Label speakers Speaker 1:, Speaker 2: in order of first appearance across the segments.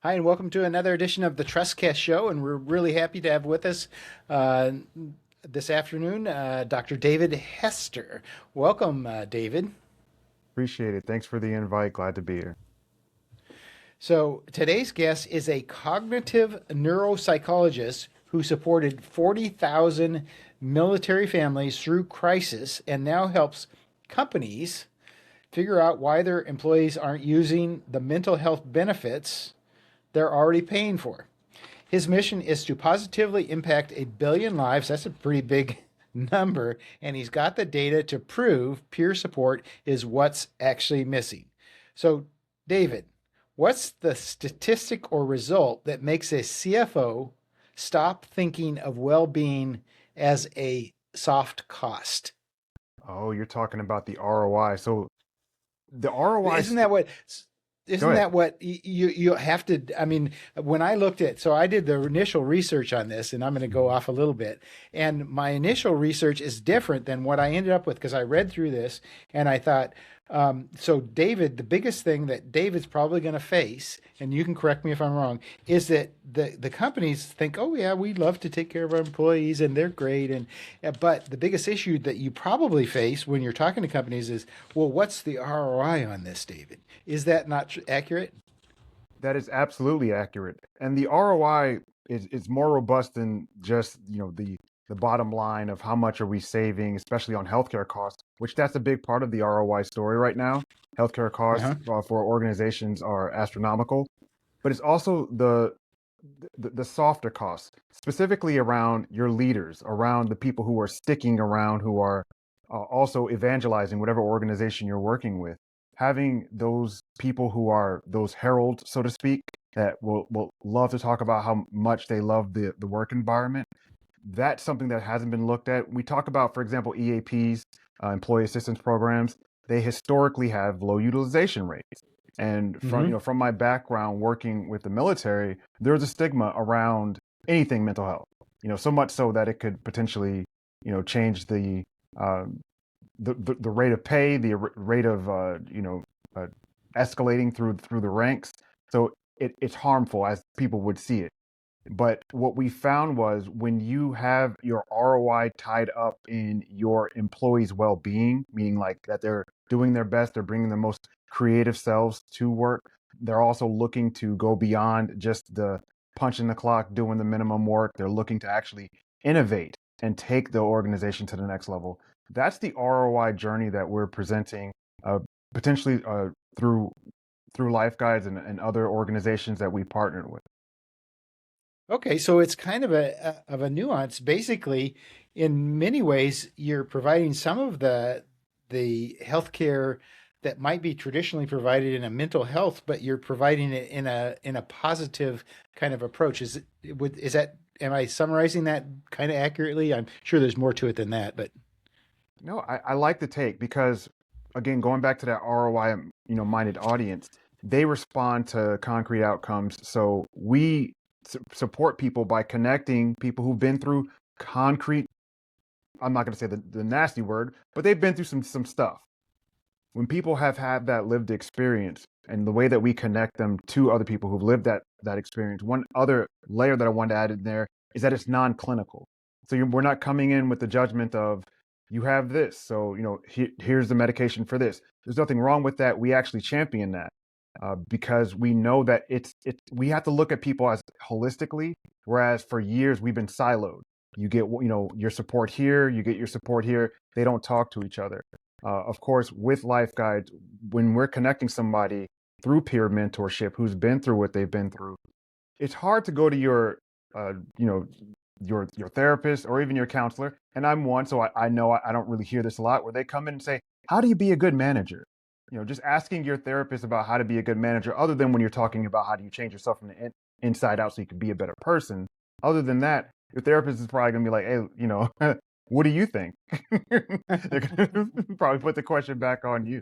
Speaker 1: Hi, and welcome to another edition of the Trustcast Show. And we're really happy to have with us uh, this afternoon Dr. David Hester. Welcome, David.
Speaker 2: Appreciate it. Thanks for the invite. Glad to be here.
Speaker 1: So, today's guest is a cognitive neuropsychologist who supported 40,000 military families through crisis and now helps companies figure out why their employees aren't using the mental health benefits they're already paying for. His mission is to positively impact 1 billion lives. That's a pretty big number. And he's got the data to prove peer support is what's actually missing. So, David, what's the statistic or result that makes a CFO stop thinking of well being as a soft cost?
Speaker 2: Oh, you're talking about the ROI. So the ROI,
Speaker 1: Isn't that what?
Speaker 2: go
Speaker 1: Isn't
Speaker 2: ahead.
Speaker 1: that what you have to? I mean, when I looked at, so I did the initial research on this, and I'm going to go off a little bit. And my initial research is different than what I ended up with because I read through this and I thought, so David, the biggest thing that David's probably going to face, and you can correct me if I'm wrong, is that the companies think, oh yeah, we love to take care of our employees and they're great, and but the biggest issue that you probably face when you're talking to companies is, well, what's the ROI on this, David? Is that not accurate?
Speaker 2: That is absolutely accurate. And the ROI is more robust than just, the bottom line of how much are we saving, especially on healthcare costs, which that's a big part of the ROI story right now. Healthcare costs
Speaker 1: Uh-huh.
Speaker 2: for organizations are astronomical, but it's also the softer costs, specifically around your leaders, around the people who are sticking around, who are also evangelizing whatever organization you're working with. Having those people who are those heralds, so to speak, that will love to talk about how much they love the work environment. That's something that hasn't been looked at. We talk about, for example, EAPs, employee assistance programs. They historically have low utilization rates. And
Speaker 1: Mm-hmm.
Speaker 2: from my background working with the military, there's a stigma around anything mental health. So much so that it could potentially, change um, the rate of pay, the rate of uh, escalating through the ranks. So it's harmful as people would see it. But what we found was when you have your ROI tied up in your employees' well-being, meaning like that they're doing their best, they're bringing their most creative selves to work. They're also looking to go beyond just the punching the clock, doing the minimum work. They're looking to actually innovate and take the organization to the next level. That's the ROI journey that we're presenting, potentially through LifeGuides and other organizations that we partnered with.
Speaker 1: Okay, so it's kind of a nuance. Basically, in many ways, you're providing some of the healthcare that might be traditionally provided in a mental health, but you're providing it in a positive kind of approach. Is that, am I summarizing that kind of accurately? I'm sure there's more to it than that, but
Speaker 2: No, I like the take because, again, going back to that ROI, minded audience, they respond to concrete outcomes. So we support people by connecting people who've been through concrete. I'm not going to say the nasty word, but they've been through some stuff. When people have had that lived experience and the way that we connect them to other people who've lived that experience, one other layer that I wanted to add in there is that it's non-clinical. So we're not coming in with the judgment of you have this, so here's the medication for this. There's nothing wrong with that. We actually champion that because we know that we have to look at people as holistically, whereas for years we've been siloed. You get your support here, you get your support here. They don't talk to each other. Of course, with Life Guides, when we're connecting somebody through peer mentorship who's been through what they've been through, it's hard to go to your, uh, you know, your therapist or even your counselor. And I'm one, so I know I don't really hear this a lot, where they come in and say, "How do you be a good manager?" Just asking your therapist about how to be a good manager, other than when you're talking about how do you change yourself from the inside out so you can be a better person. Other than that, your therapist is probably gonna be like, "Hey, what do you think?" They're gonna probably put the question back on you.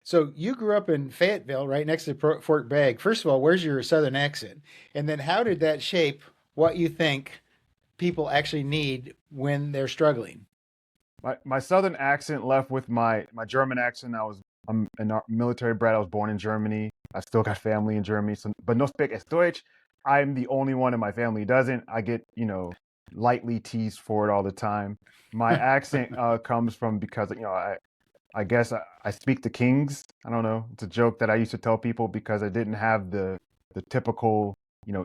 Speaker 1: so you grew up in Fayetteville, right next to Fort Bragg. First of all, where's your Southern accent? And then how did that shape what you think people actually need when they're struggling?
Speaker 2: My southern accent left with my German accent. I was I'm a military brat. I was born in Germany. I still got family in Germany. So, but no speak es Deutsch. I'm the only one in my family who doesn't. I get, lightly teased for it all the time. My accent comes from because, I guess I speak to kings. I don't know. It's a joke that I used to tell people because I didn't have the typical,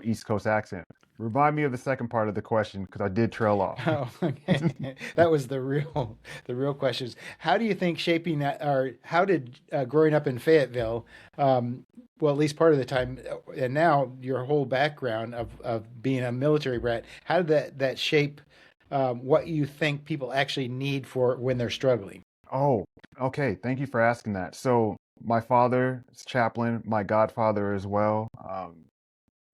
Speaker 2: East Coast accent. Remind me of the second part of the question because I did trail off.
Speaker 1: Oh, okay. That was the real questions. How do you think shaping that, or how did growing up in Fayetteville, well, at least part of the time, and now your whole background of being a military brat, how did that shape what you think people actually need for when they're struggling?
Speaker 2: Oh, okay. Thank you for asking that. So my father is chaplain, my godfather as well.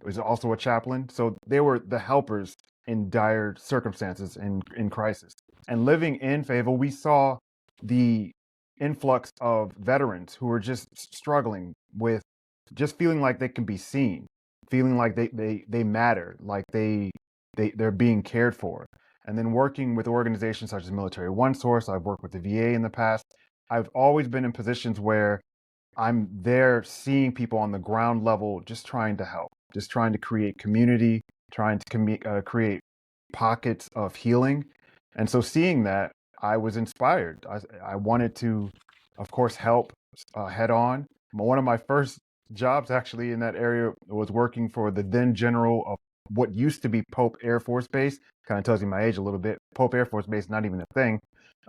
Speaker 2: Was also a chaplain. So they were the helpers in dire circumstances in crisis. And living in Fayetteville, we saw the influx of veterans who were just struggling with just feeling like they can be seen, feeling like they matter, like they're being cared for. And then working with organizations such as Military One Source, I've worked with the VA in the past. I've always been in positions where I'm there seeing people on the ground level, just trying to help, just trying to create community, trying to create pockets of healing. And so seeing that, I was inspired. I wanted to, of course, help head on. One of my first jobs actually in that area was working for the then general of what used to be Pope Air Force Base. Kind of tells you my age a little bit. Pope Air Force Base, not even a thing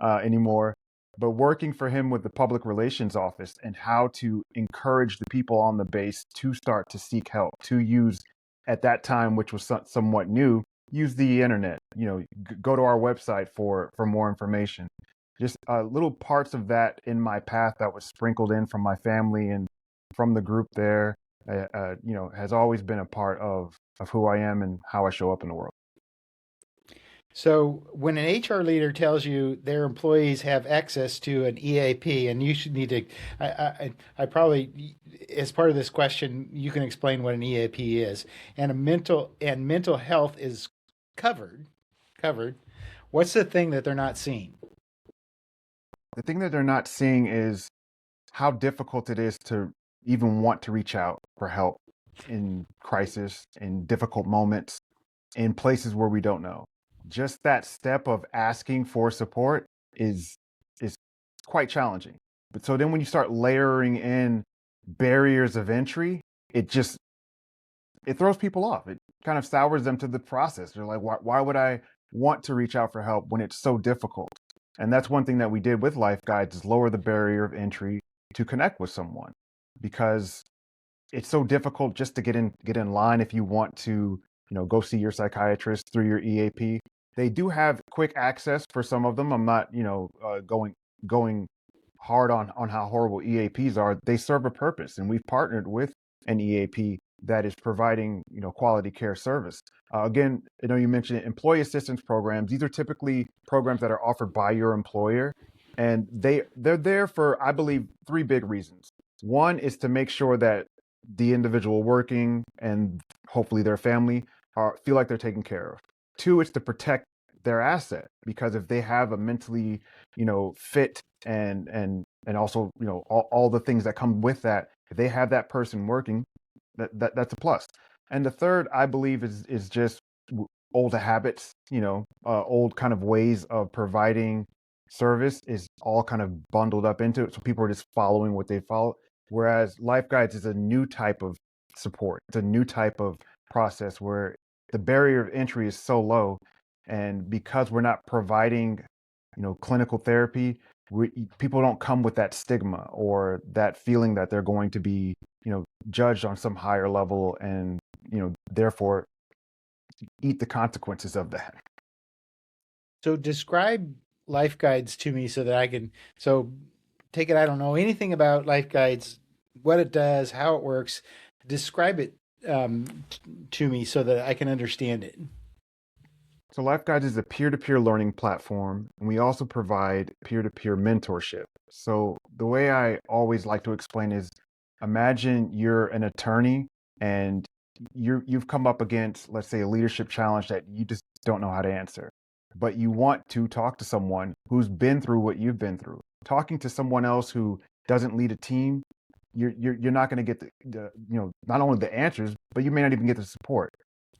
Speaker 2: anymore, but working for him with the public relations office and how to encourage the people on the base to start to seek help, to use at that time, which was somewhat new, use the internet, go to our website for more information. Just little parts of that in my path that was sprinkled in from my family and from the group there, has always been a part of who I am and how I show up in the world.
Speaker 1: So when an HR leader tells you their employees have access to an EAP, and you should need to, I probably, as part of this question, you can explain what an EAP is, and a mental health is covered. What's the thing that they're not seeing?
Speaker 2: The thing that they're not seeing is how difficult it is to even want to reach out for help in crisis, in difficult moments, in places where we don't know. Just that step of asking for support is quite challenging. But so then when you start layering in barriers of entry, it throws people off. It kind of sours them to the process. They're like, why would I want to reach out for help when it's so difficult? And that's one thing that we did with LifeGuides is lower the barrier of entry to connect with someone because it's so difficult just to get in line if you want to, go see your psychiatrist through your EAP. They do have quick access for some of them. I'm not, going hard on how horrible EAPs are. They serve a purpose, and we've partnered with an EAP that is providing, quality care service. Again, you mentioned employee assistance programs. These are typically programs that are offered by your employer, and they're there for, I believe, three big reasons. One is to make sure that the individual working and hopefully their family feel like they're taken care of. Two, it's to protect their asset because if they have a mentally, fit and also, all the things that come with that, if they have that person working, that's a plus. And the third, I believe, is just old habits, old kind of ways of providing service is all kind of bundled up into it. So people are just following what they follow. Whereas Life Guides is a new type of support. It's a new type of process where the barrier of entry is so low. And because we're not providing, clinical therapy, people don't come with that stigma or that feeling that they're going to be, judged on some higher level and, therefore eat the consequences of that.
Speaker 1: So describe life guides to me so that I can, so take it, I don't know anything about life guides, what it does, how it works. Describe it to me so that I can understand it.
Speaker 2: So LifeGuides is a peer-to-peer learning platform, and we also provide peer-to-peer mentorship. So the way I always like to explain is imagine you're an attorney and you've come up against, let's say, a leadership challenge that you just don't know how to answer, but you want to talk to someone who's been through what you've been through. Talking to someone else who doesn't lead a team, you're not going to get not only the answers, but you may not even get the support.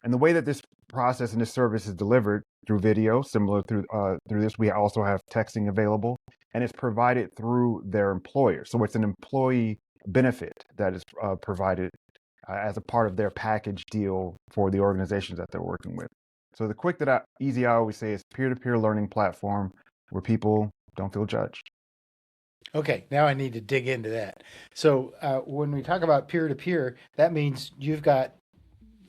Speaker 2: And the way that this process and this service is delivered through video, similar through this, we also have texting available, and it's provided through their employer. So it's an employee benefit that is provided as a part of their package deal for the organizations that they're working with. So the easy I always say is peer-to-peer learning platform where people don't feel judged.
Speaker 1: Okay, now I need to dig into that. So when we talk about peer-to-peer, that means you've got,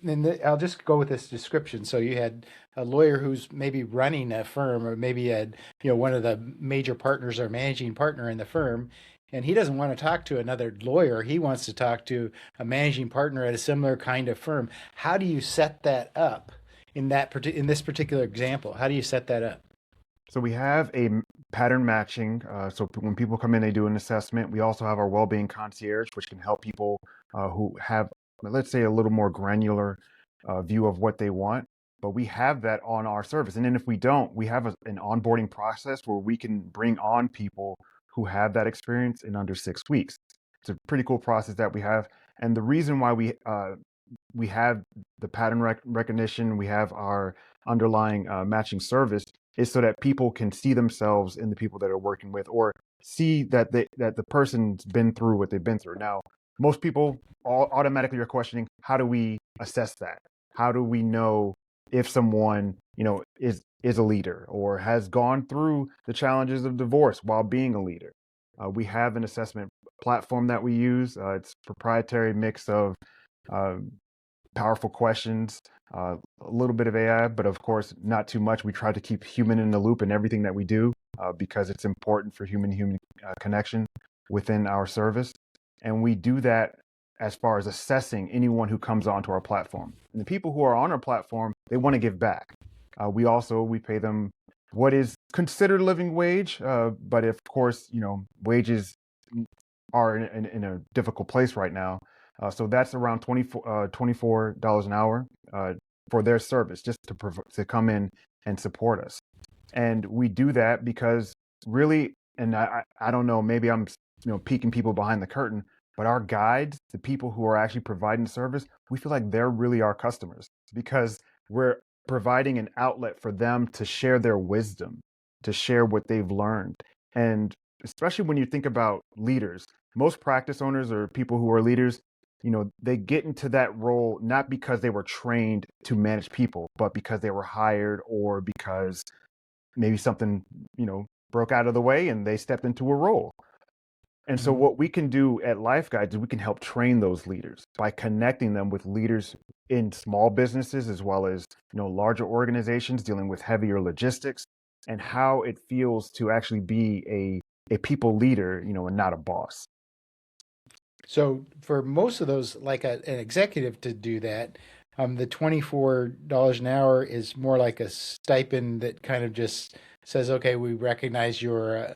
Speaker 1: and I'll just go with this description. So you had a lawyer who's maybe running a firm, or maybe had one of the major partners or managing partner in the firm, and he doesn't want to talk to another lawyer. He wants to talk to a managing partner at a similar kind of firm. How do you set that up in this particular example? How do you set that up?
Speaker 2: So we have a pattern matching. So when people come in, they do an assessment. We also have our Wellbeing concierge, which can help people who have, let's say, a little more granular view of what they want. But we have that on our service. And then if we don't, we have an onboarding process where we can bring on people who have that experience in under 6 weeks. It's a pretty cool process that we have. And the reason why we have the pattern recognition, we have our underlying matching service, is so that people can see themselves in the people that are working with, or see that the person's been through what they've been through. Now, most people automatically are questioning, how do we assess that? How do we know if someone, is a leader or has gone through the challenges of divorce while being a leader? We have an assessment platform that we use. It's a proprietary mix of powerful questions, a little bit of AI, but of course, not too much. We try to keep human in the loop in everything that we do because it's important for human connection within our service. And we do that as far as assessing anyone who comes onto our platform. And the people who are on our platform, they want to give back. We pay them what is considered living wage, but of course, wages are in a difficult place right now. So that's around $24 an hour for their service, just to come in and support us. And we do that because really, and I don't know, maybe I'm peeking people behind the curtain, but our guides, the people who are actually providing the service, we feel like they're really our customers because we're providing an outlet for them to share their wisdom, to share what they've learned. And especially when you think about leaders, most practice owners or people who are leaders, they get into that role not because they were trained to manage people, but because they were hired or because maybe something, broke out of the way and they stepped into a role. And so what we can do at LifeGuides is we can help train those leaders by connecting them with leaders in small businesses as well as, larger organizations dealing with heavier logistics, and how it feels to actually be a people leader, and not a boss.
Speaker 1: So for most of those, like an executive to do that, the $24 an hour is more like a stipend that kind of just says, okay, we recognize you're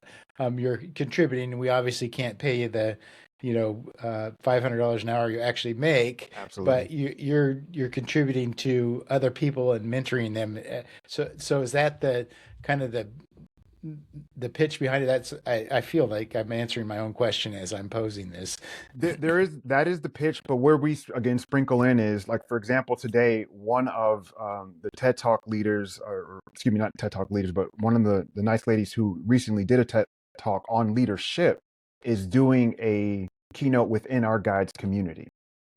Speaker 1: contributing, and we obviously can't pay you the $500 an hour you actually make.
Speaker 2: Absolutely.
Speaker 1: But you're contributing to other people and mentoring them. So is that the kind of the pitch behind it? I feel like I'm answering my own question as I'm posing this.
Speaker 2: That is the pitch, but where we again sprinkle in is, like, for example, today one of the TED Talk leaders, or excuse me, not TED Talk leaders, but one of the nice ladies who recently did a TED Talk on leadership is doing a keynote within our guides community.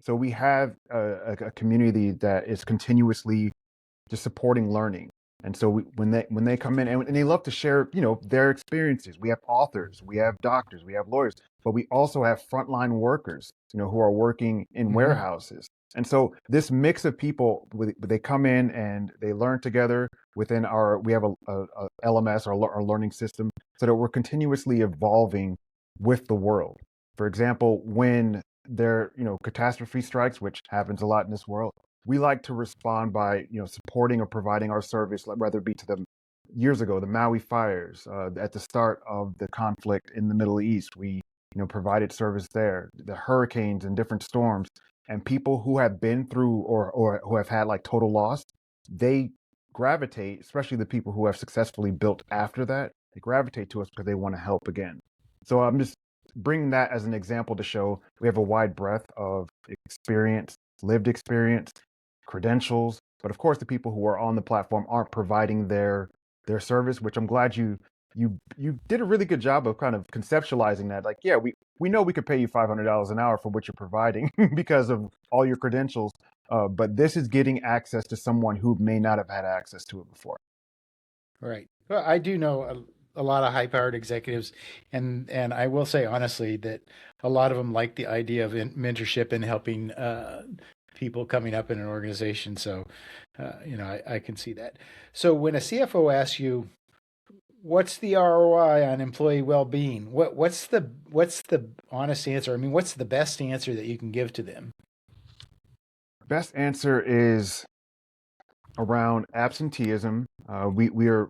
Speaker 2: So we have a community that is continuously just supporting learning. And so when they come in and they love to share, their experiences. We have authors, we have doctors, we have lawyers, but we also have frontline workers, who are working in warehouses. And so this mix of people, they come in and they learn together within we have a LMS, our learning system, so that we're continuously evolving with the world. For example, when there, catastrophe strikes, which happens a lot in this world, we like to respond by, supporting or providing our service, whether it be to the years ago, the Maui fires, at the start of the conflict in the Middle East, we, provided service there, the hurricanes and different storms, and people who have been through or who have had like total loss, they gravitate, especially the people who have successfully built after that, they gravitate to us because they want to help again. So I'm just bring that as an example to show we have a wide breadth of experience, lived experience, credentials. But of course, the people who are on the platform aren't providing their service, which I'm glad you did a really good job of kind of conceptualizing that. Like, yeah, we know we could pay you $500 an hour for what you're providing because of all your credentials, but this is getting access to someone who may not have had access to it before.
Speaker 1: Right. Well, I do know a lot of high-powered executives, and I will say honestly that a lot of them like the idea of mentorship and helping people coming up in an organization. So, I can see that. So when a CFO asks you, "What's the ROI on employee well-being?" What's the honest answer? I mean, what's the best answer that you can give to them?
Speaker 2: Best answer is around absenteeism. We are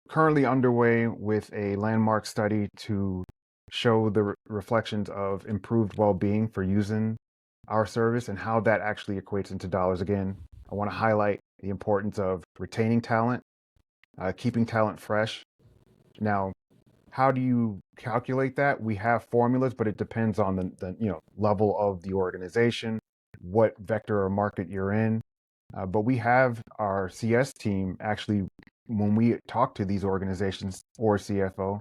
Speaker 2: currently underway with a landmark study to show the reflections of improved well-being for using our service and how that actually equates into dollars. Again, I want to highlight the importance of retaining talent, keeping talent fresh. Now, how do you calculate that? We have formulas, but it depends on the level of the organization, what vector or market you're in. But we have our CS team actually, when we talk to these organizations or CFO,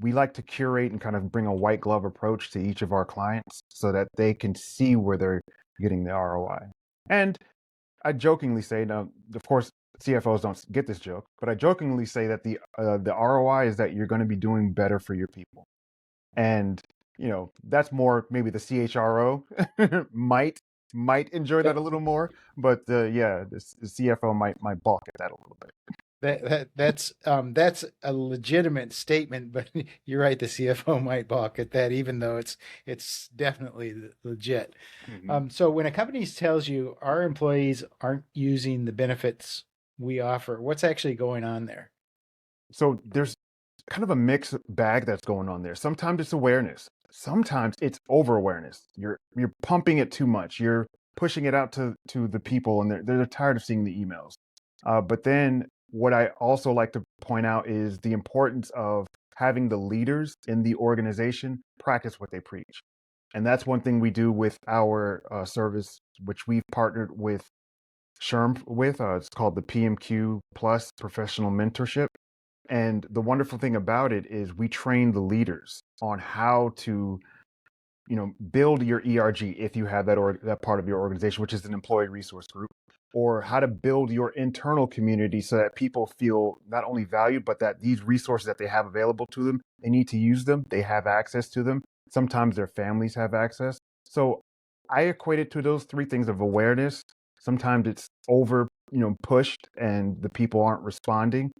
Speaker 2: we like to curate and kind of bring a white glove approach to each of our clients so that they can see where they're getting the ROI. And I jokingly say, now, of course, CFOs don't get this joke, but I jokingly say that the ROI is that you're going to be doing better for your people. And that's more maybe the CHRO might enjoy that a little more, but yeah, the CFO might balk at that a little bit.
Speaker 1: That's a legitimate statement, but you're right. The CFO might balk at that, even though it's definitely legit.
Speaker 2: Mhm.
Speaker 1: So when a company tells you our employees aren't using the benefits we offer, what's actually going on there?
Speaker 2: So there's kind of a mixed bag that's going on there. Sometimes it's awareness. Sometimes it's over awareness. You're pumping it too much. You're pushing it out to the people, and they're tired of seeing the emails. But then what I also like to point out is the importance of having the leaders in the organization practice what they preach. And that's one thing we do with our service, which we've partnered with SHRM with. It's called the PMQ Plus Professional Mentorship. And the wonderful thing about it is we train the leaders on how to, build your ERG if you have that or that part of your organization, which is an employee resource group, or how to build your internal community so that people feel not only valued, but that these resources that they have available to them, they need to use them, they have access to them. Sometimes their families have access. So I equate it to those three things of awareness. Sometimes it's over, pushed and the people aren't responding.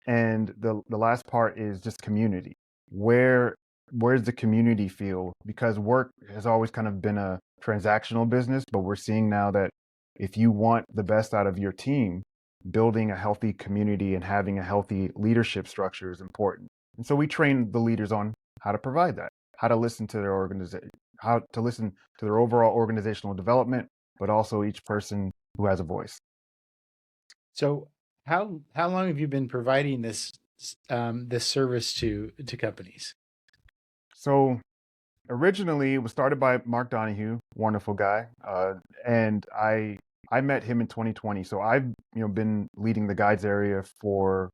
Speaker 2: And the last part is just community. Where's the community feel? Because work has always kind of been a transactional business, but we're seeing now that if you want the best out of your team, building a healthy community and having a healthy leadership structure is important. And so we train the leaders on how to provide that, how to listen to their organization, how to listen to their overall organizational development, but also each person who has a voice.
Speaker 1: So how long have you been providing this service to companies?
Speaker 2: So originally it was started by Mark Donahue, wonderful guy, and I met him in 2020. So I've been leading the guides area for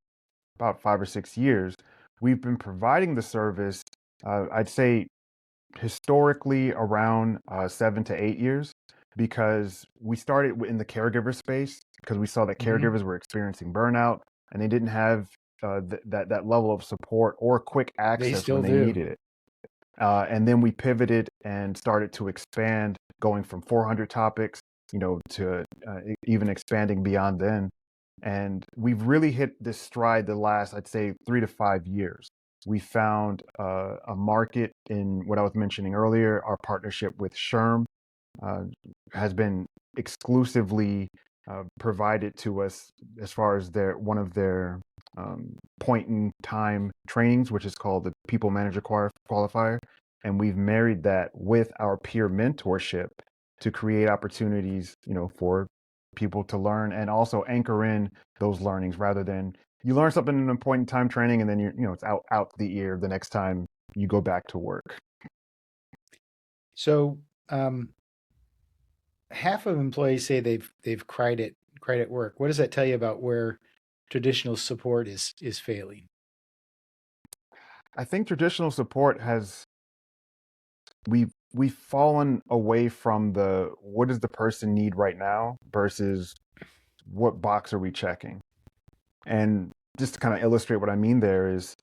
Speaker 2: about 5 or 6 years. We've been providing the service, I'd say historically around 7 to 8 years, because we started in the caregiver space because we saw that
Speaker 1: Hmm.
Speaker 2: caregivers were experiencing burnout and they didn't have that level of support or quick
Speaker 1: They
Speaker 2: access when
Speaker 1: still
Speaker 2: they
Speaker 1: do.
Speaker 2: needed it. And then we pivoted and started to expand, going from 400 topics, to even expanding beyond then. And we've really hit this stride the last, I'd say, 3 to 5 years. We found a market in what I was mentioning earlier. Our partnership with SHRM uh, has been exclusively provided to us as far as one of their point in time trainings, which is called the People Manager Qualifier. And we've married that with our peer mentorship to create opportunities, for people to learn and also anchor in those learnings rather than you learn something in a point in time training and then it's out the ear the next time you go back to work.
Speaker 1: So half of employees say they've cried at work. What does that tell you about where traditional support is failing?
Speaker 2: I think traditional support has we've fallen away from the what does the person need right now versus what box are we checking. And just to kind of illustrate what I mean there is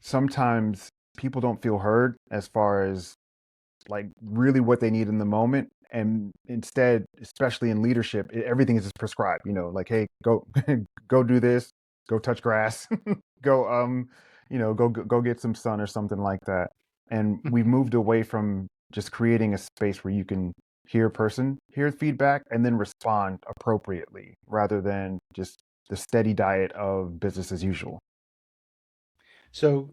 Speaker 2: sometimes people don't feel heard as far as like really what they need in the moment. And instead, especially in leadership, everything is just prescribed, like, hey, go go do this, go touch grass, go go get some sun or something like that. And we've moved away from just creating a space where you can hear a person, hear feedback, and then respond appropriately rather than just the steady diet of business as usual.
Speaker 1: So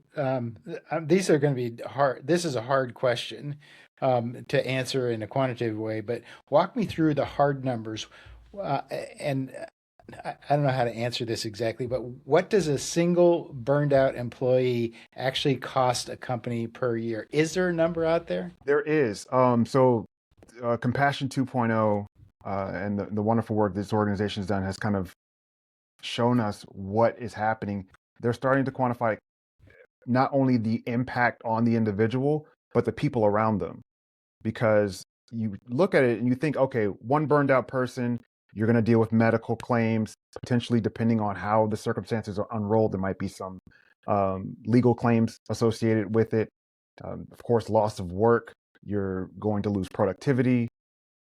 Speaker 1: these are going to be hard. This is a hard question to answer in a quantitative way, but walk me through the hard numbers. And I don't know how to answer this exactly, but what does a single burned out employee actually cost a company per year? Is there a number out there?
Speaker 2: There is. So Compassion 2.0 and the wonderful work this organization has done has kind of shown us what is happening. They're starting to quantify not only the impact on the individual, but the people around them. Because you look at it and you think, okay, one burned out person, you're going to deal with medical claims, potentially depending on how the circumstances are unrolled. There might be some legal claims associated with it. Of course, loss of work. You're going to lose productivity,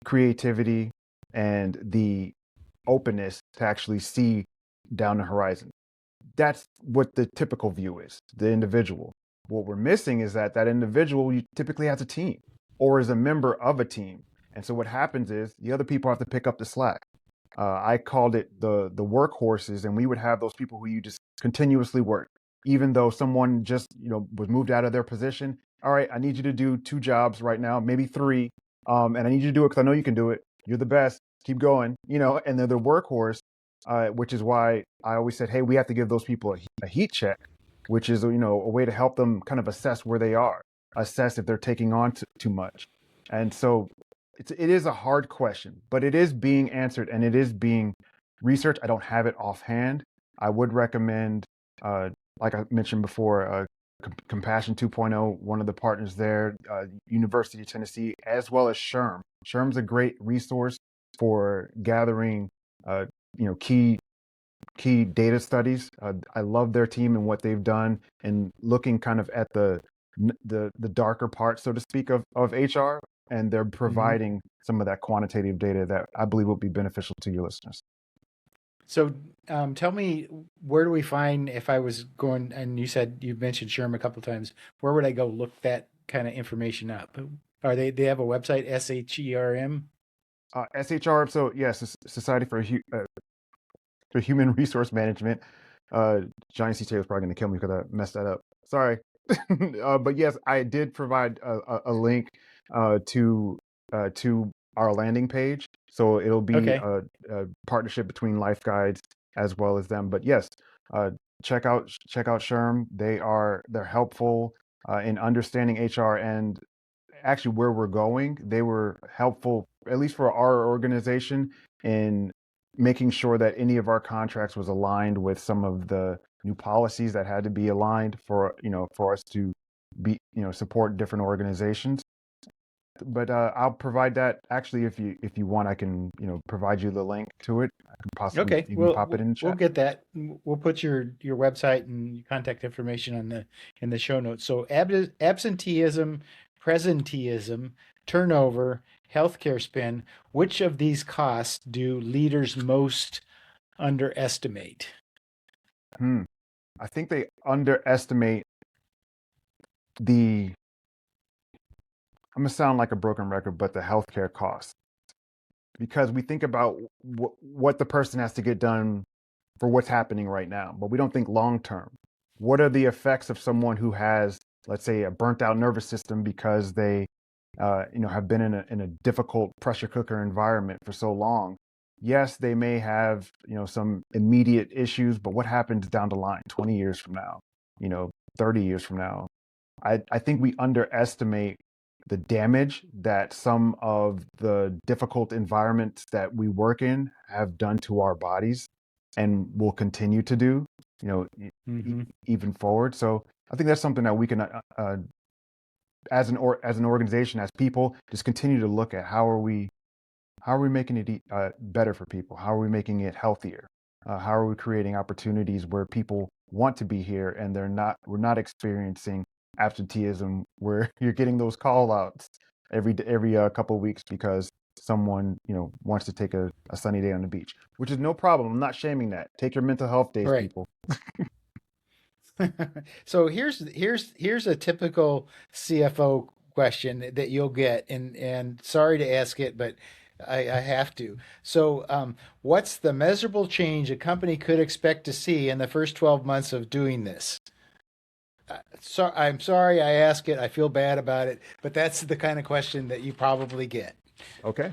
Speaker 2: creativity, and the openness to actually see down the horizon. That's what the typical view is, the individual. What we're missing is that that individual typically has a team or is a member of a team. And so what happens is the other people have to pick up the slack. I called it the workhorses, and we would have those people who you just continuously work, even though someone just was moved out of their position. All right, I need you to do 2 jobs right now, maybe 3, and I need you to do it because I know you can do it. You're the best. Keep going, And they're the workhorse, which is why I always said, hey, we have to give those people a heat check, which is a way to help them kind of assess where they are, assess if they're taking on too much. And so it is a hard question, but it is being answered and it is being researched. I don't have it offhand. I would recommend, like I mentioned before, Compassion 2.0, one of the partners there, University of Tennessee, as well as SHRM. SHRM's a great resource for gathering, key data studies. I love their team and what they've done, and looking kind of at the darker part, so to speak, of HR, and they're
Speaker 1: Mhm.
Speaker 2: providing some of that quantitative data that I believe will be beneficial to your listeners.
Speaker 1: So tell me, where do we find, if I was going, and you said you mentioned Sherm a couple times, where would I go look that kind of information up? They have a website, SHERM?
Speaker 2: SHR, so yes, Society for Human Resource Management. Johnny C. Taylor's probably going to kill me because I messed that up. Sorry. But yes, I did provide a link to our landing page. So it'll be
Speaker 1: Okay.
Speaker 2: a partnership between LifeGuides as well as them. But yes, uh, check out SHRM. They're helpful in understanding HR and actually where we're going. They were helpful, at least for our organization, in making sure that any of our contracts was aligned with some of the new policies that had to be aligned for us to be support different organizations. But I'll provide that. Actually, if you want, I can provide you the link to it. I can possibly
Speaker 1: Okay.
Speaker 2: even
Speaker 1: Well,
Speaker 2: pop it in the
Speaker 1: we'll
Speaker 2: chat.
Speaker 1: get that. We'll put your website and your contact information in the show notes. So absenteeism, presenteeism, turnover, healthcare spend. Which of these costs do leaders most underestimate?
Speaker 2: Hmm. I think they underestimate the. I'm gonna sound like a broken record, but the healthcare costs, because we think about what the person has to get done for what's happening right now, but we don't think long term. What are the effects of someone who has, let's say, a burnt out nervous system because they, have been in a difficult pressure cooker environment for so long? Yes, they may have, some immediate issues, but what happens down the line, 20 years from now, 30 years from now? I think we underestimate the damage that some of the difficult environments that we work in have done to our bodies and will continue to do, even forward. So I think that's something that we can, as an organization, as people, just continue to look at how are we making it better for people? How are we making it healthier? How are we creating opportunities where people want to be here and we're not experiencing absenteeism where you're getting those call outs every couple of weeks because someone wants to take a sunny day on the beach, which is no problem. I'm not shaming that. Take your mental health days,
Speaker 1: Right.
Speaker 2: people.
Speaker 1: So here's a typical CFO question that you'll get, and sorry to ask it, but I have to. So, what's the measurable change a company could expect to see in the first 12 months of doing this? So I'm sorry I ask it. I feel bad about it, but that's the kind of question that you probably get.
Speaker 2: Okay.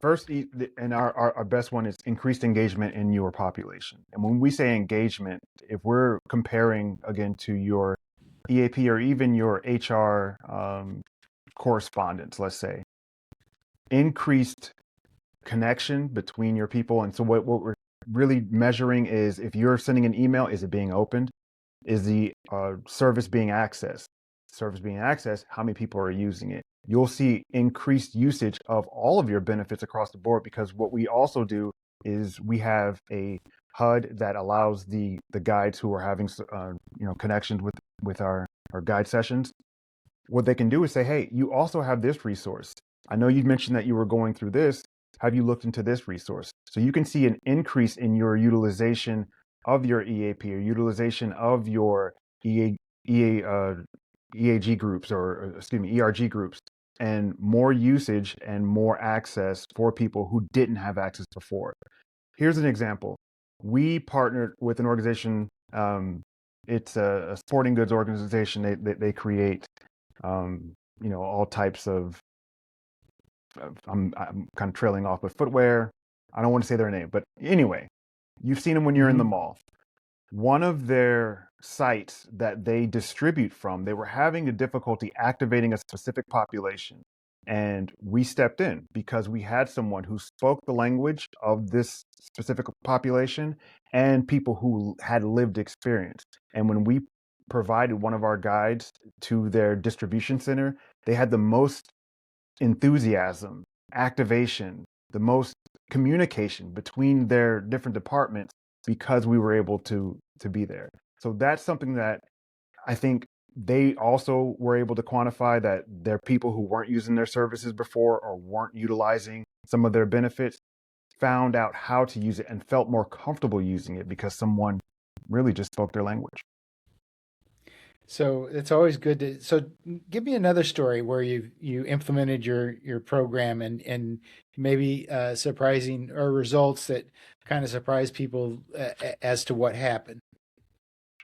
Speaker 2: First, and our best one is increased engagement in your population. And when we say engagement, if we're comparing again to your EAP or even your HR correspondence, let's say, increased connection between your people. And so what we're really measuring is if you're sending an email, is it being opened? Is the service being accessed? Service being accessed, how many people are using it? You'll see increased usage of all of your benefits across the board, because what we also do is we have a HUD that allows the guides who are having connections with our guide sessions. What they can do is say, hey, you also have this resource. I know you mentioned that you were going through this. Have you looked into this resource? So you can see an increase in your utilization of your EAP or utilization of your EAG groups, or excuse me, ERG groups, and more usage and more access for people who didn't have access before. Here's an example. We partnered with an organization. It's a sporting goods organization. They create, all types of. I'm kind of trailing off, but footwear. I don't want to say their name, but anyway, you've seen them when you're in the mall. One of their sites that they distribute from, they were having a difficulty activating a specific population. And we stepped in because we had someone who spoke the language of this specific population and people who had lived experience. And when we provided one of our guides to their distribution center, they had the most enthusiasm, activation, the most communication between their different departments because we were able to be there. So that's something that I think they also were able to quantify, that there are people who weren't using their services before or weren't utilizing some of their benefits, found out how to use it and felt more comfortable using it because someone really just spoke their language.
Speaker 1: So it's always good to. So give me another story where you implemented your program and maybe surprising or results that kind of surprise people as to what happened.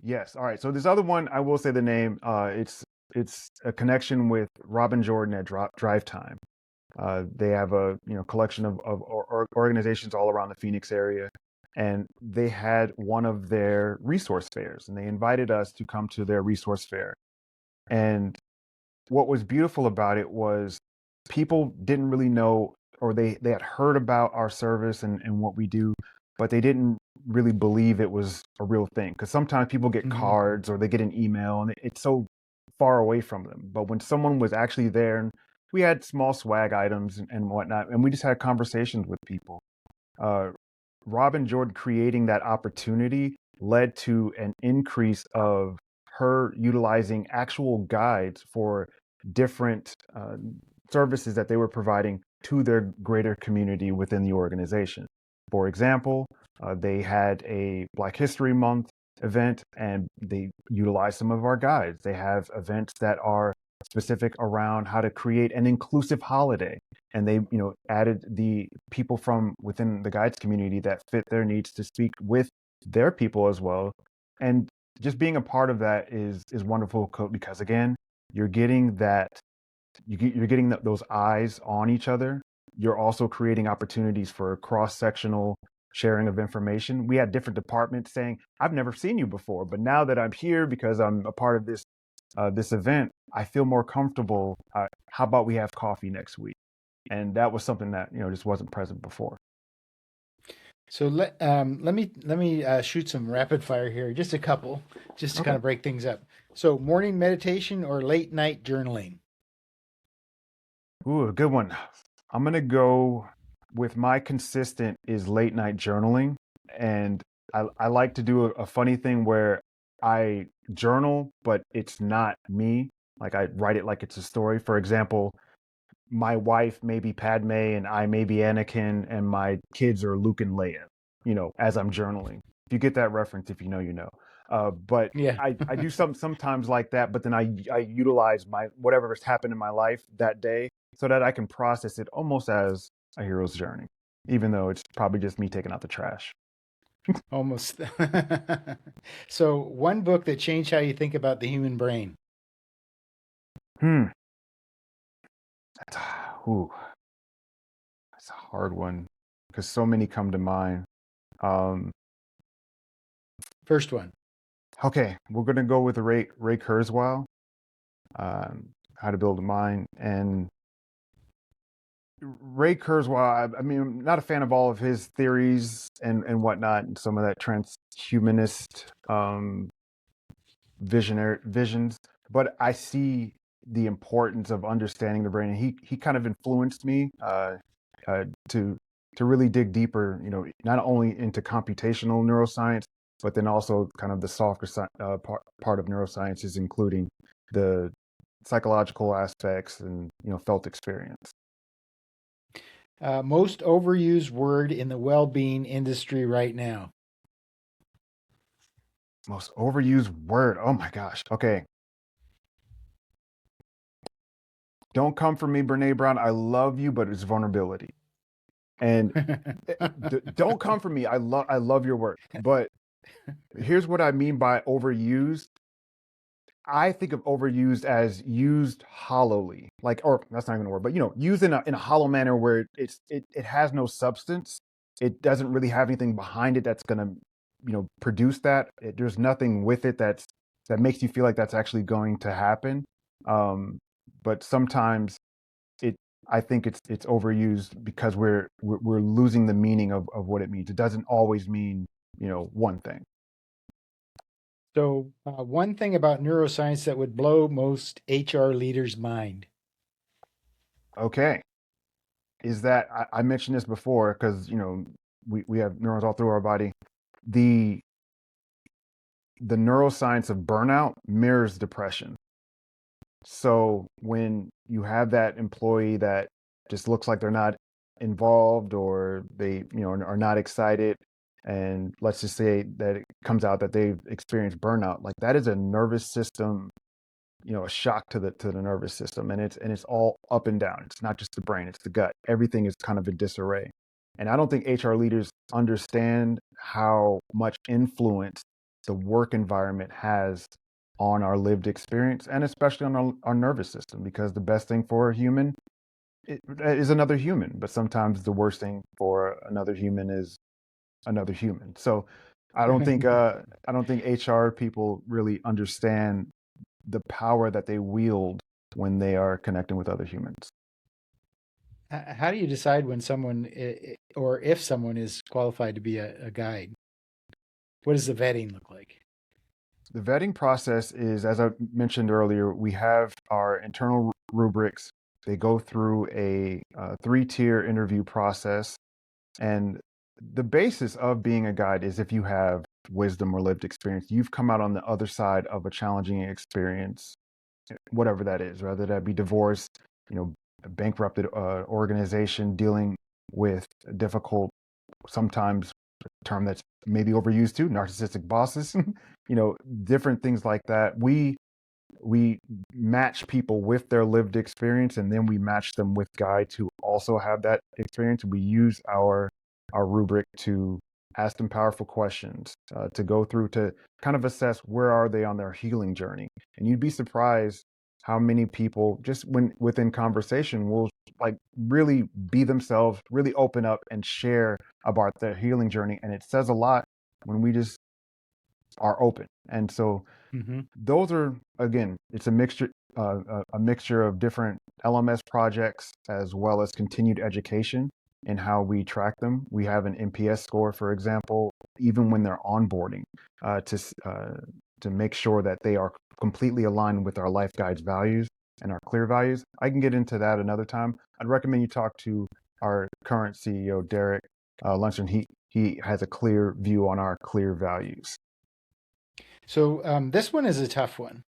Speaker 2: Yes. All right. So this other one, I will say the name. It's a connection with Robin Jordan at DriveTime. They have a collection of organizations all around the Phoenix area, and they had one of their resource fairs, and they invited us to come to their resource fair. And what was beautiful about it was people didn't really know, or they had heard about our service and what we do, but they didn't really believe it was a real thing. Because sometimes people get cards or they get an email and it's so far away from them. But when someone was actually there, and we had small swag items and whatnot, and we just had conversations with people. Robin Jordan creating that opportunity led to an increase of her utilizing actual guides for different services that they were providing to their greater community within the organization. For example, they had a Black History Month event and they utilized some of our guides. They have events that are specific around how to create an inclusive holiday. And they, added the people from within the guides community that fit their needs to speak with their people as well. And just being a part of that is wonderful, because again, you're getting those eyes on each other. You're also creating opportunities for cross-sectional sharing of information. We had different departments saying, I've never seen you before, but now that I'm here because I'm a part of this this event, I feel more comfortable. How about we have coffee next week? And that was something that, just wasn't present before.
Speaker 1: So let me shoot some rapid fire here, just a couple, just to kind of break things up. So morning meditation or late night journaling?
Speaker 2: Ooh, a good one. I'm gonna go with my consistent is late night journaling, and I like to do a funny thing where I journal, but it's not me. Like I write it like it's a story. For example, my wife may be Padme and I may be Anakin and my kids are Luke and Leia, as I'm journaling. If you get that reference, if you know, you know. But
Speaker 1: Yeah.
Speaker 2: I do sometimes like that, but then I utilize my whatever has happened in my life that day so that I can process it almost as a hero's journey, even though it's probably just me taking out the trash.
Speaker 1: Almost. So one book that changed how you think about the human brain?
Speaker 2: Hmm. That's, ooh, that's a hard one because so many come to mind. Um,
Speaker 1: First one.
Speaker 2: okay, we're gonna go with Ray Kurzweil, How to Build a Mind, and Ray Kurzweil. I mean, I'm not a fan of all of his theories and whatnot, and some of that transhumanist visions, but I see the importance of understanding the brain, and he kind of influenced me uh, to really dig deeper. Not only into computational neuroscience, but then also kind of the softer part of neurosciences, including the psychological aspects and felt experience.
Speaker 1: Most overused word in the well-being industry right now?
Speaker 2: Most overused word. Oh my gosh. Okay. Don't come for me, Brene Brown. I love you, but it's vulnerability. And don't come for me. I love your work. But here's what I mean by overused. I think of overused as used hollowly, like, or that's not even a word, but used in a hollow manner where it has no substance. It doesn't really have anything behind it that's gonna, produce that. There's nothing with it that makes you feel like that's actually going to happen. But sometimes it, I think it's overused because we're losing the meaning of what it means. It doesn't always mean, one thing.
Speaker 1: So one thing about neuroscience that would blow most HR leaders' mind?
Speaker 2: Okay. Is that I mentioned this before because we have neurons all through our body. The the neuroscience of burnout mirrors depression. So when you have that employee that just looks like they're not involved or they are not excited, and let's just say that it comes out that they've experienced burnout, like that is a nervous system, a shock to the nervous system, and it's all up and down. It's not just the brain, it's the gut. Everything is kind of in disarray. And I don't think HR leaders understand how much influence the work environment has on our lived experience and especially on our nervous system, because the best thing for a human is another human, but sometimes the worst thing for another human is another human. So I don't think HR people really understand the power that they wield when they are connecting with other humans.
Speaker 1: How do you decide when someone or if someone is qualified to be a guide? What does the vetting look like?
Speaker 2: The vetting process is, as I mentioned earlier, we have our internal rubrics. They go through a three-tier interview process. And the basis of being a guide is if you have wisdom or lived experience, you've come out on the other side of a challenging experience, whatever that is, whether that be divorce, a bankrupted organization, dealing with difficult, sometimes a term that's maybe overused too, narcissistic bosses, different things like that. We match people with their lived experience, and then we match them with guides who also have that experience. We use our rubric to ask them powerful questions, to go through to kind of assess where are they on their healing journey. And you'd be surprised how many people just within conversation will like really be themselves, really open up and share about their healing journey. And it says a lot when we just are open. And so
Speaker 1: Mm-hmm.
Speaker 2: those are, again, it's a mixture of different LMS projects as well as continued education in how we track them. We have an NPS score, for example, even when they're onboarding, to make sure that they are completely aligned with our LifeGuides values and our clear values. I can get into that another time. I'd recommend you talk to our current CEO, Derek Luncheon. He has a clear view on our clear values.
Speaker 1: So this one is a tough one.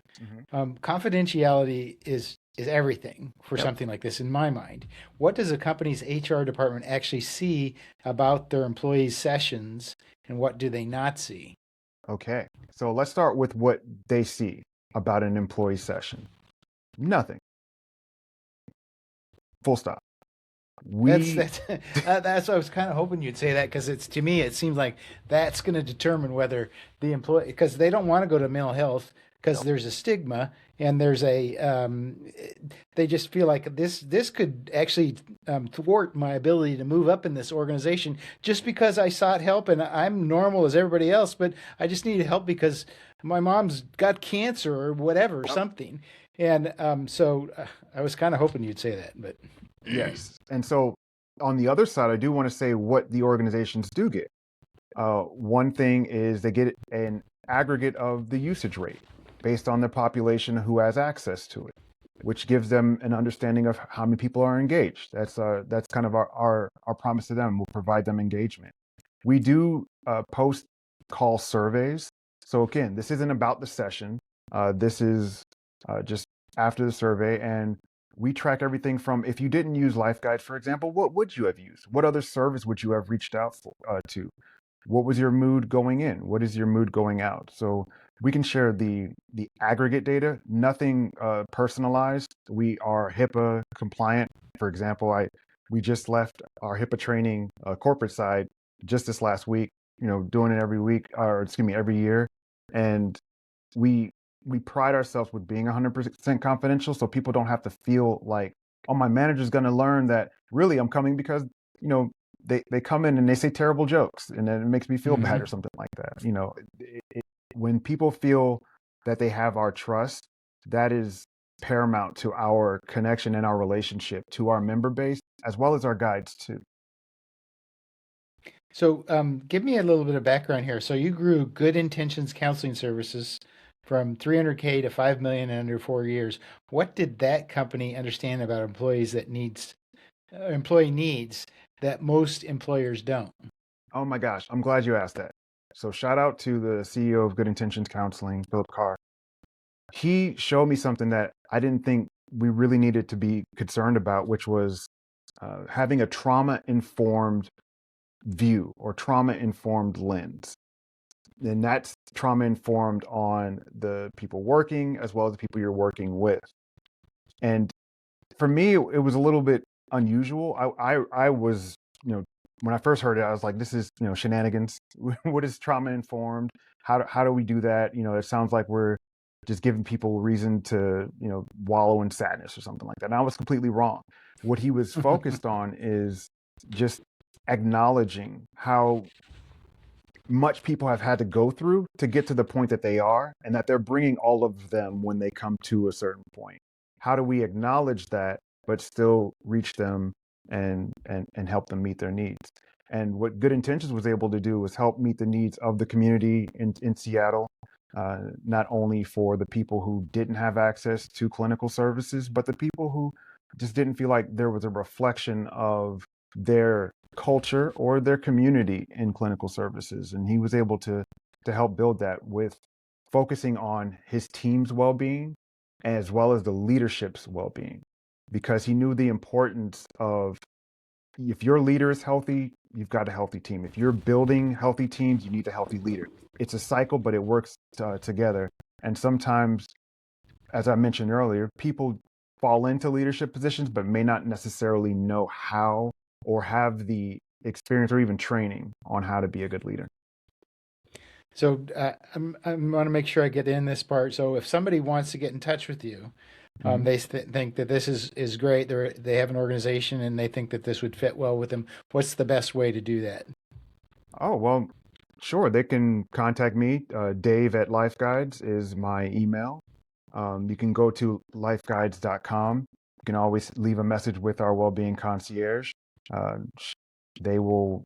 Speaker 1: Confidentiality is everything for
Speaker 2: Yep.
Speaker 1: something like this in my mind. What does a company's HR department actually see about their employees' sessions, and what do they not see?
Speaker 2: Okay, so let's start with what they see about an employee session. Nothing. Full stop.
Speaker 1: That's that's what I was kind of hoping you'd say that, because it's, to me it seems like that's going to determine whether the employee, because they don't want to go to mental health because there's a stigma, and there's a they just feel like this could actually thwart my ability to move up in this organization just because I sought help and I'm normal as everybody else, but I just needed help because my mom's got cancer or whatever, something. And so I was kind of hoping you'd say that, but
Speaker 2: Yes. And so on the other side, I do want to say what the organizations do get. One thing is they get an aggregate of the usage rate based on the population who has access to it, which gives them an understanding of how many people are engaged. That's kind of our promise to them. We'll provide them engagement. We do post call surveys. So again, this isn't about the session. This is just after the survey, and we track everything from, if you didn't use LifeGuides, for example, what would you have used? What other service would you have reached out to? What was your mood going in? What is your mood going out? So we can share the aggregate data, nothing personalized. We are HIPAA compliant. For example, we just left our HIPAA training corporate side just this last week, doing it every week, or excuse me, every year. And we pride ourselves with being 100% confidential, so people don't have to feel like, oh, my manager's going to learn that really I'm coming because, they come in and they say terrible jokes and then it makes me feel bad or something like that. When people feel that they have our trust, that is paramount to our connection and our relationship to our member base, as well as our guides too.
Speaker 1: So, give me a little bit of background here. So, you grew Good Intentions Counseling Services from 300K to 5 million in under 4 years. What did that company understand about employee needs that most employers don't?
Speaker 2: Oh my gosh, I'm glad you asked that. So shout out to the CEO of Good Intentions Counseling, Philip Carr. He showed me something that I didn't think we really needed to be concerned about, which was having a trauma-informed view or trauma-informed lens. And that's trauma-informed on the people working as well as the people you're working with. And for me, it was a little bit unusual. I was, when I first heard it, I was like, this is, shenanigans. What is trauma-informed? How do we do that? It sounds like we're just giving people reason to, wallow in sadness or something like that. And I was completely wrong. What he was focused on is just acknowledging how much people have had to go through to get to the point that they are, and that they're bringing all of them when they come to a certain point. How do we acknowledge that, but still reach them and help them meet their needs? And what Good Intentions was able to do was help meet the needs of the community in Seattle, not only for the people who didn't have access to clinical services, but the people who just didn't feel like there was a reflection of their culture or their community in clinical services. And he was able to help build that with focusing on his team's well-being as well as the leadership's well-being, because he knew the importance of, if your leader is healthy, you've got a healthy team. If you're building healthy teams, you need a healthy leader. It's a cycle, but it works together. And sometimes, as I mentioned earlier, people fall into leadership positions, but may not necessarily know how or have the experience or even training on how to be a good leader.
Speaker 1: So I want to make sure I get in this part. So if somebody wants to get in touch with you, they think that this is great. They have an organization and they think that this would fit well with them. What's the best way to do that?
Speaker 2: Oh, well, Sure, they can contact me. Dave at LifeGuides is my email. You can go to lifeguides.com. You can always leave a message with our well-being concierge. They will,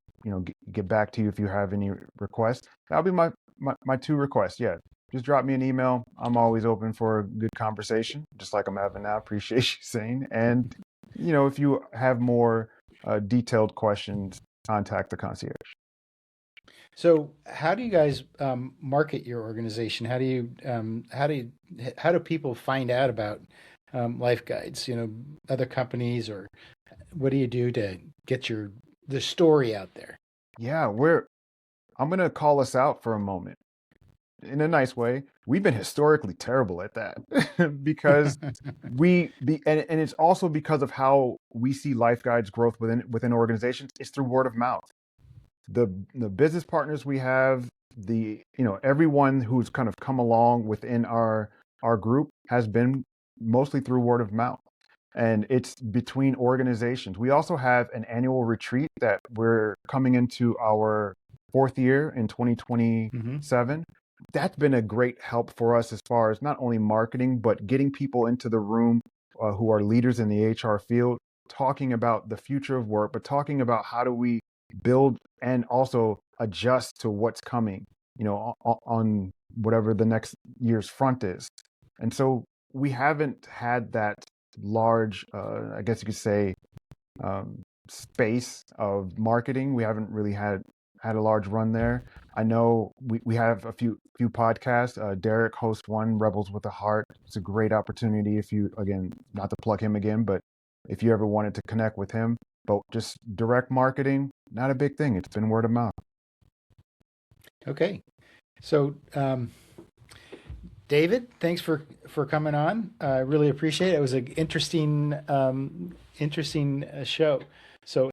Speaker 2: get back to you if you have any requests. That'll be my two requests. Yeah, just drop me an email. I'm always open for a good conversation, just like I'm having now. Appreciate you saying. And if you have more detailed questions, contact the concierge.
Speaker 1: So, how do you guys market your organization? How do people find out about Life Guides? Other companies, or what do you do to get the story out there?
Speaker 2: Yeah, I'm gonna call us out for a moment in a nice way. We've been historically terrible at that because and it's also because of how we see Life Guides growth within organizations. It's through word of mouth. The business partners we have, everyone who's kind of come along within our group has been mostly through word of mouth. And it's between organizations. We also have an annual retreat that we're coming into our fourth year in 2027. That's been a great help for us as far as not only marketing, but getting people into the room who are leaders in the HR field, talking about the future of work, but talking about how do we build and also adjust to what's coming, on whatever the next year's front is. And so we haven't had that large, I guess you could say, space of marketing. We haven't really had a large run there. I know we have a few podcasts. Derek hosts one, Rebels with a Heart. It's a great opportunity if you, again, not to plug him again, but if you ever wanted to connect with him. But just direct marketing, not a big thing. It's been word of mouth.
Speaker 1: Okay. So, David, thanks for coming on. I really appreciate it. It was an interesting show. So